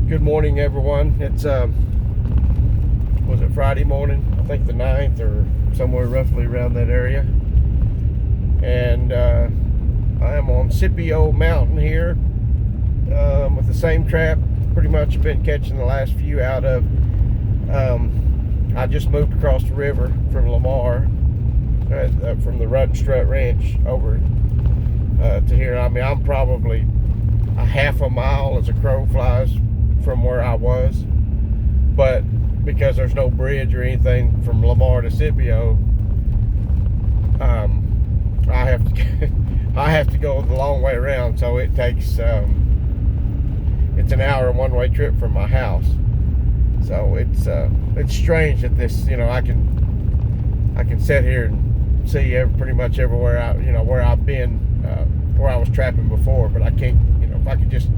Good morning, everyone. It's was it Friday morning? I think the 9th or somewhere roughly around that area. And I am on Scipio Mountain here with the same trap pretty much been catching the last few out of. I just moved across the river from Lamar, from the Rut and Strut Ranch over to here. I mean, I'm probably a half a mile as a crow flies from where I was, but because there's no bridge or anything from Lamar to Scipio, I have to go the long way around. So it takes it's an hour one-way trip from my house. So it's strange that this, I can sit here and see pretty much everywhere where I've been, where I was trapping before, but I can't. If I could just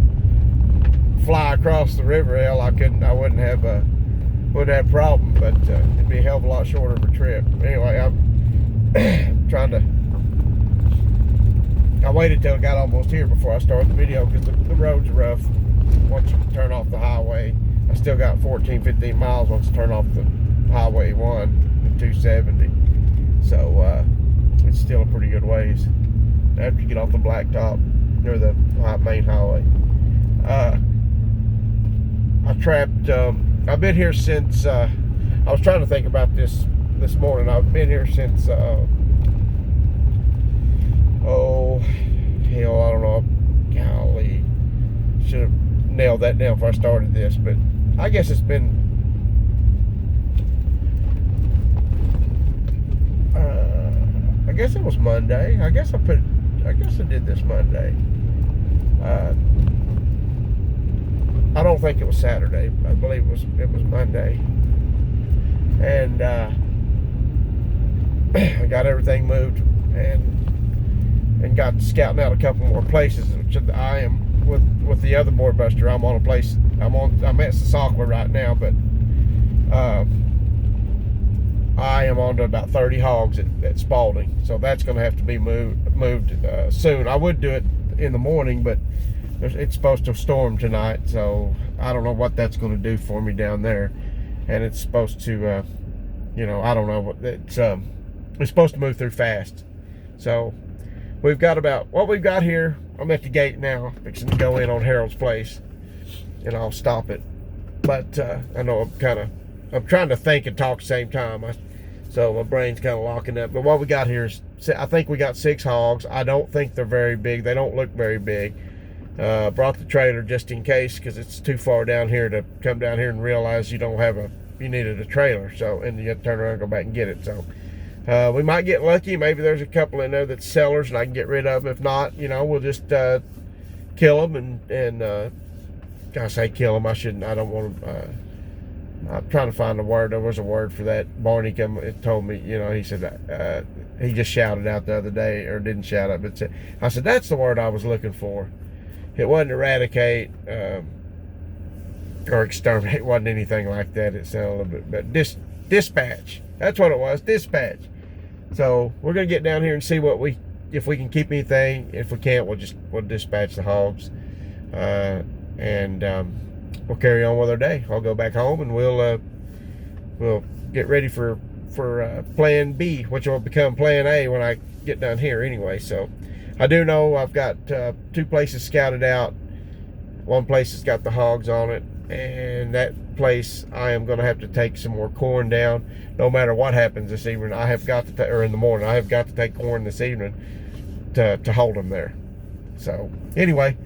fly across the river, hell, I wouldn't have a problem, but it'd be a hell of a lot shorter of a trip. Anyway, I'm trying to. I waited till it got almost here before I started the video because the roads are rough once you turn off the highway. I still got 15 miles once I turn off the Highway 1, the 270. So it's still a pretty good ways after you get off the blacktop near the main highway. I trapped. I've been here since. I was trying to think about this morning. I've been here since. Oh, hell, I don't know. Golly, should have nailed that down before I started this, but I guess it's been. I guess it was Monday. I guess I did this Monday. I don't think it was Saturday. I believe it was Monday, and I got everything moved and got scouting out a couple more places. Which I am with the other board buster. I'm on a place. I'm at Scipio right now, but I am on to about 30 hogs at Spalding, so that's going to have to be moved soon. I would do it in the morning, but it's supposed to storm tonight, so I don't know what that's going to do for me down there. And it's supposed to, I don't know. It's supposed to move through fast. So we've got about what we've got here. I'm at the gate now, fixing to go in on Harold's place, and I'll stop it. But I know I'm trying to think and talk at the same time. So my brain's kind of locking up. But what we got here is, I think we got 6 hogs. I don't think they're very big. They don't look very big. Brought the trailer just in case, because it's too far down here to come down here and realize you needed a trailer. So, and you have to turn around and go back and get it. So we might get lucky. Maybe there's a couple in there that's sellers and I can get rid of them. If not, we'll just kill them and I say kill them. I don't want to. I'm trying to find a word. There was a word for that. Barney told me, he said, he just shouted out the other day, or didn't shout out, but I said, that's the word I was looking for. It wasn't eradicate or exterminate. It wasn't anything like that. It sounded a little bit, but dispatch. That's what it was, dispatch. So we're gonna get down here and see if we can keep anything. If we can't, we'll dispatch the hogs, and we'll carry on with our day. I'll go back home and we'll get ready for plan B, which will become plan A when I get down here anyway. So I do know I've got 2 places scouted out. One place has got the hogs on it, and that place I am going to have to take some more corn down. No matter what happens this evening, I have got to or in the morning, I have got to take corn this evening to hold them there. So anyway,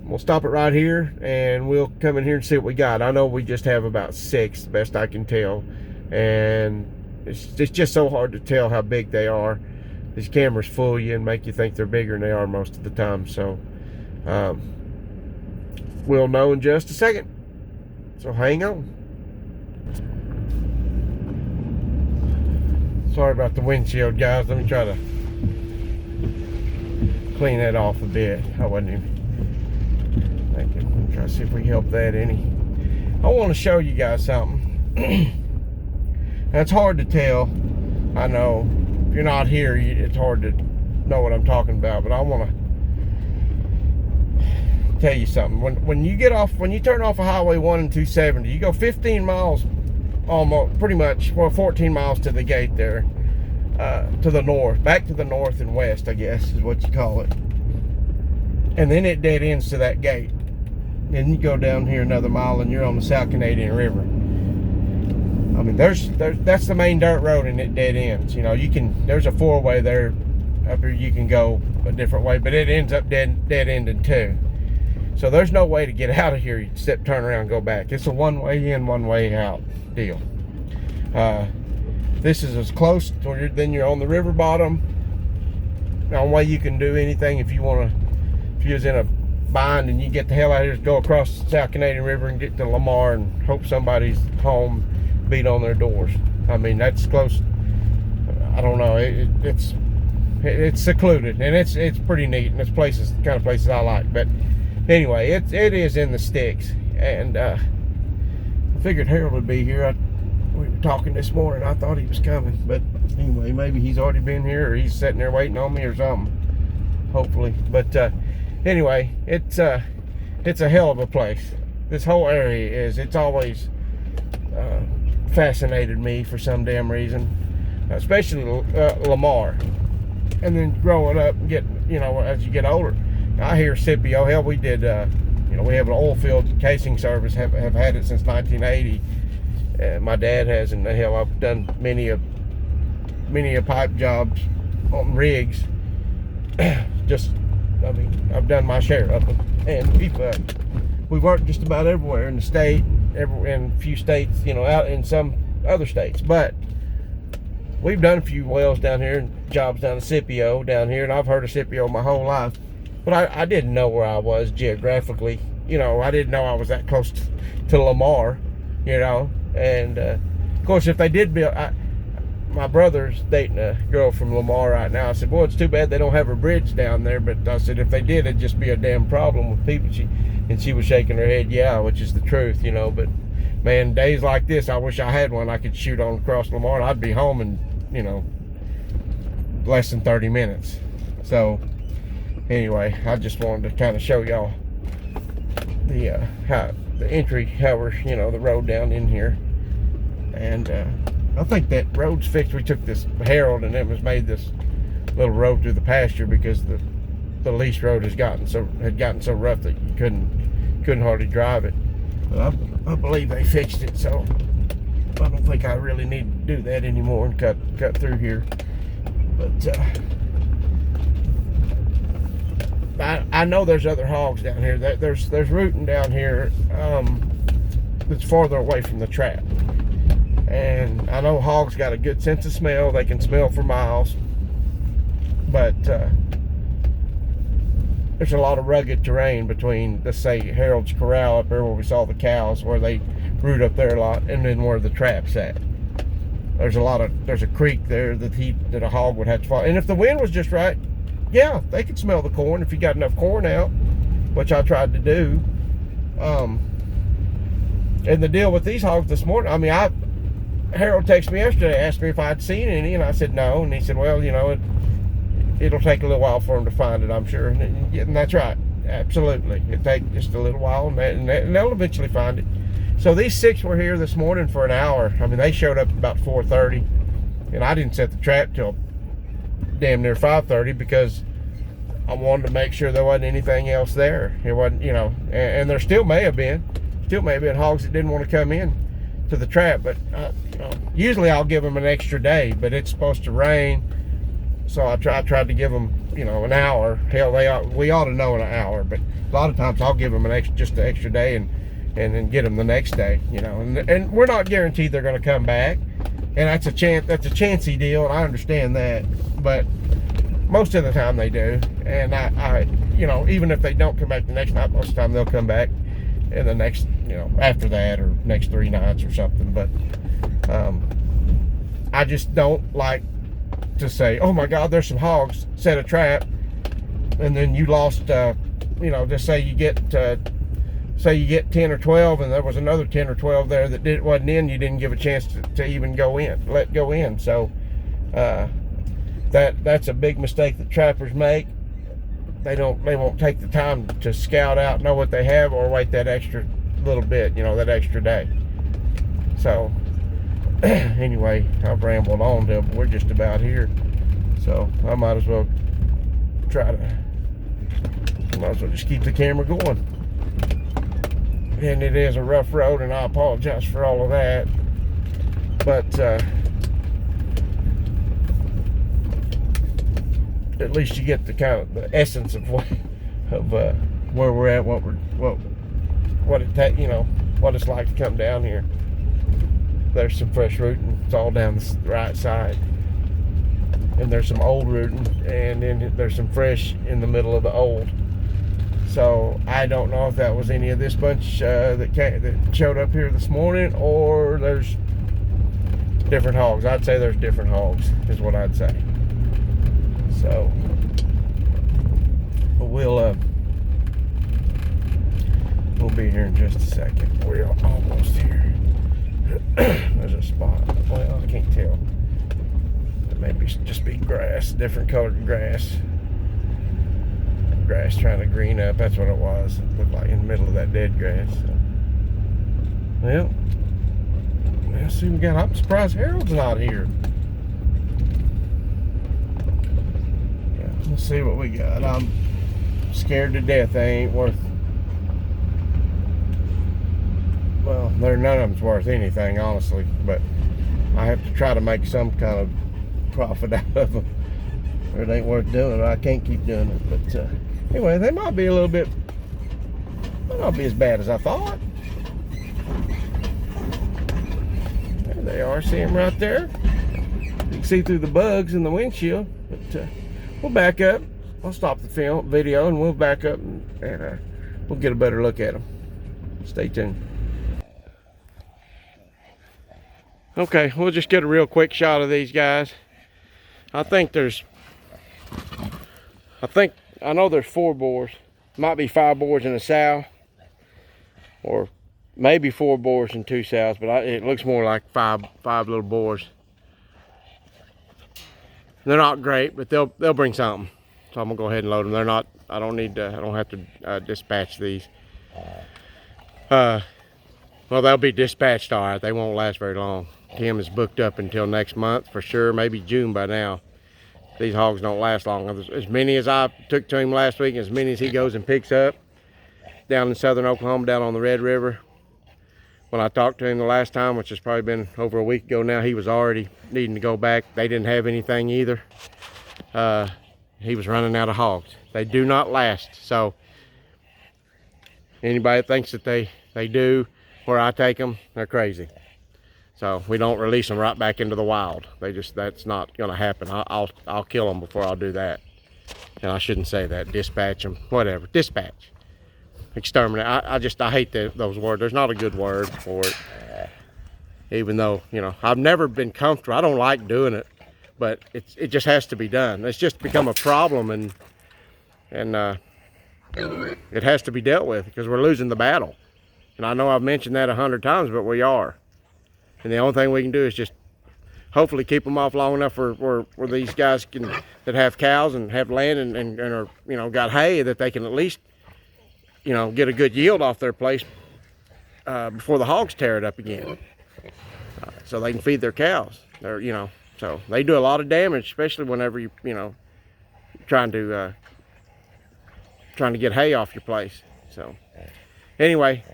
we'll stop it right here, and we'll come in here and see what we got. I know we just have about 6, best I can tell, and it's just so hard to tell how big they are. These cameras fool you and make you think they're bigger than they are most of the time. So we'll know in just a second. So hang on. Sorry about the windshield, guys. Let me try to clean that off a bit. I wasn't even thinking. Let me try to see if we can help that any. I want to show you guys something. Now, it's hard to tell. I know. If you're not here, it's hard to know what I'm talking about, but I want to tell you something. When you turn off of Highway 1 and 270, you go 15 miles, almost pretty much, well, 14 miles to the gate there, to the north, back to the north and west, I guess is what you call it. And then it dead ends to that gate. Then you go down here another mile and you're on the South Canadian River. I mean, that's the main dirt road and it dead ends. You know, there's a 4-way there up here you can go a different way, but it ends up dead ending too. So there's no way to get out of here except turn around and go back. It's a one-way in, one-way out deal. This is as close to then you're on the river bottom. The only way you can do anything if you was in a bind and you get the hell out of here is go across the South Canadian River and get to Lamar and hope somebody's home, beat on their doors. I mean, that's close. I don't know. It's secluded and it's pretty neat, and it's the kind of places I like. But anyway, it is in the sticks, and I figured Harold would be here. We were talking this morning. I thought he was coming, but anyway, maybe he's already been here or he's sitting there waiting on me or something. Hopefully, but anyway, it's a hell of a place. This whole area is. It's always fascinated me for some damn reason, especially Lamar. And then growing up and as you get older, I hear Scipio. Hell, we did, we have an oil field casing service, have had it since 1980. My dad has, and hell, I've done many a pipe jobs on rigs. I've done my share of them, and we've worked just about everywhere in the state, in a few states, out in some other states, but we've done a few wells down here and jobs down in Scipio down here, and I've heard of Scipio my whole life, but I didn't know where I was geographically. I didn't know I was that close to Lamar, and of course, if they did build, my brother's dating a girl from Lamar right now. I said, boy, it's too bad they don't have a bridge down there, but I said, if they did, it'd just be a damn problem with people. She was shaking her head, yeah, which is the truth, but man, days like this, I wish I had one I could shoot on across Lamar, and I'd be home in, less than 30 minutes. So anyway, I just wanted to kind of show y'all the entry, the road down in here. And I think that road's fixed. We took this Harold and it was made this little road through the pasture because the lease road had gotten so rough that you couldn't hardly drive it. But I believe they fixed it, so I don't think I really need to do that anymore and cut through here. But I know there's other hogs down here. There's rooting down here that's farther away from the trap. And I know hogs got a good sense of smell. They can smell for miles. But there's a lot of rugged terrain between, let's say, Harold's Corral up there where we saw the cows, where they root up there a lot, and then where the trap's at. There's a creek there that a hog would have to follow. And if the wind was just right, yeah, they could smell the corn if you got enough corn out, which I tried to do. And the deal with these hogs this morning, Harold texted me yesterday, asked me if I'd seen any, and I said no. And he said, well, it'll take a little while for him to find it, I'm sure. And that's right, absolutely. It'll take just a little while, and they'll eventually find it. So these 6 were here this morning for an hour. They showed up about 4:30, and I didn't set the trap till damn near 5:30 because I wanted to make sure there wasn't anything else there. It wasn't, and there still may have been hogs that didn't want to come in to the trap, but usually I'll give them an extra day, but it's supposed to rain, so I tried to give them an hour. Hell, we ought to know in an hour, but a lot of times I'll give them just an extra day and then get them the next day, and we're not guaranteed they're going to come back, and that's a chancy deal, and I understand that, but most of the time they do. And I even if they don't come back the next night, most of the time they'll come back in the next, after that, or next 3 nights or something. But I just don't like to say, oh my God, there's some hogs, set a trap, and then you lost, just say you get 10 or 12, and there was another 10 or 12 there that wasn't in. You didn't give a chance to even go in. So that's a big mistake that trappers make. they won't take the time to scout out, know what they have, or wait that extra little bit, that extra day. So anyway, I've rambled on till we're just about here, so I might as well just keep the camera going. And it is a rough road, and I apologize for all of that, but at least you get the kind of the essence of where we're at, what it's like to come down here. There's some fresh rooting. It's all down the right side, and there's some old rooting, and then there's some fresh in the middle of the old. So I don't know if that was any of this bunch that showed up here this morning, or there's different hogs. I'd say there's different hogs is what I'd say. So we'll be here in just a second. We're almost here. There's a spot. Well, I can't tell. It may just be grass, different colored grass. Grass trying to green up. That's what it was. It looked like in the middle of that dead grass. So. Well, let's see what we got. I'm surprised Harold's not here. Yeah, let's see what we got. I'm scared to death. They ain't worth. Well, none of them's worth anything, honestly. But I have to try to make some kind of profit out of them, or it ain't worth doing. I can't keep doing it. But anyway, they might be a little bit. Might not be as bad as I thought. There they are. See them right there. You can see through the bugs in the windshield. But we'll back up. I'll stop the video, and we'll back up and we'll get a better look at them. Stay tuned. Okay, we'll just get a real quick shot of these guys. I know there's 4 boars. Might be 5 boars and a sow, or maybe 4 boars and 2 sows, but it looks more like five little boars. They're not great, but they'll bring something. So I'm gonna go ahead and load them. They're not. I don't have to dispatch these. Well, they'll be dispatched all right. They won't last very long. Tim is booked up until next month for sure, maybe June by now. These hogs don't last long. As many as I took to him last week, as many as he goes and picks up down in southern Oklahoma, down on the Red River. When I talked to him the last time, which has probably been over a week ago now, he was already needing to go back. They didn't have anything either. He was running out of hogs. They do not last. So anybody that thinks that they do, where I take them, they're crazy. So we don't release them right back into the wild. That's not going to happen. I'll kill them before I'll do that. And I shouldn't say that. Dispatch them, whatever. Dispatch, exterminate. I hate those words. There's not a good word for it. Even though I've never been comfortable. I don't like doing it, but it just has to be done. It's just become a problem, and it has to be dealt with because we're losing the battle. And I know I've mentioned that 100 times, but we are. And the only thing we can do is just hopefully keep them off long enough where these guys that have cows and have land and are got hay, that they can at least get a good yield off their place before the hogs tear it up again, so they can feed their cows. So they do a lot of damage, especially whenever you trying to get hay off your place. So anyway.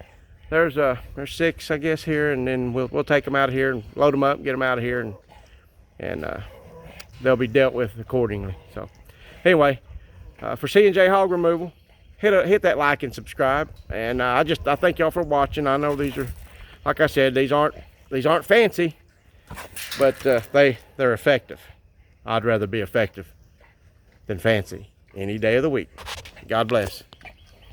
There's 6, I guess, here, and then we'll take them out of here and load them up, get them out of here, and they'll be dealt with accordingly. So, anyway, for C&J Hog Removal, hit that like and subscribe. And I thank y'all for watching. I know these are, like I said, these aren't fancy, but they're effective. I'd rather be effective than fancy any day of the week. God bless.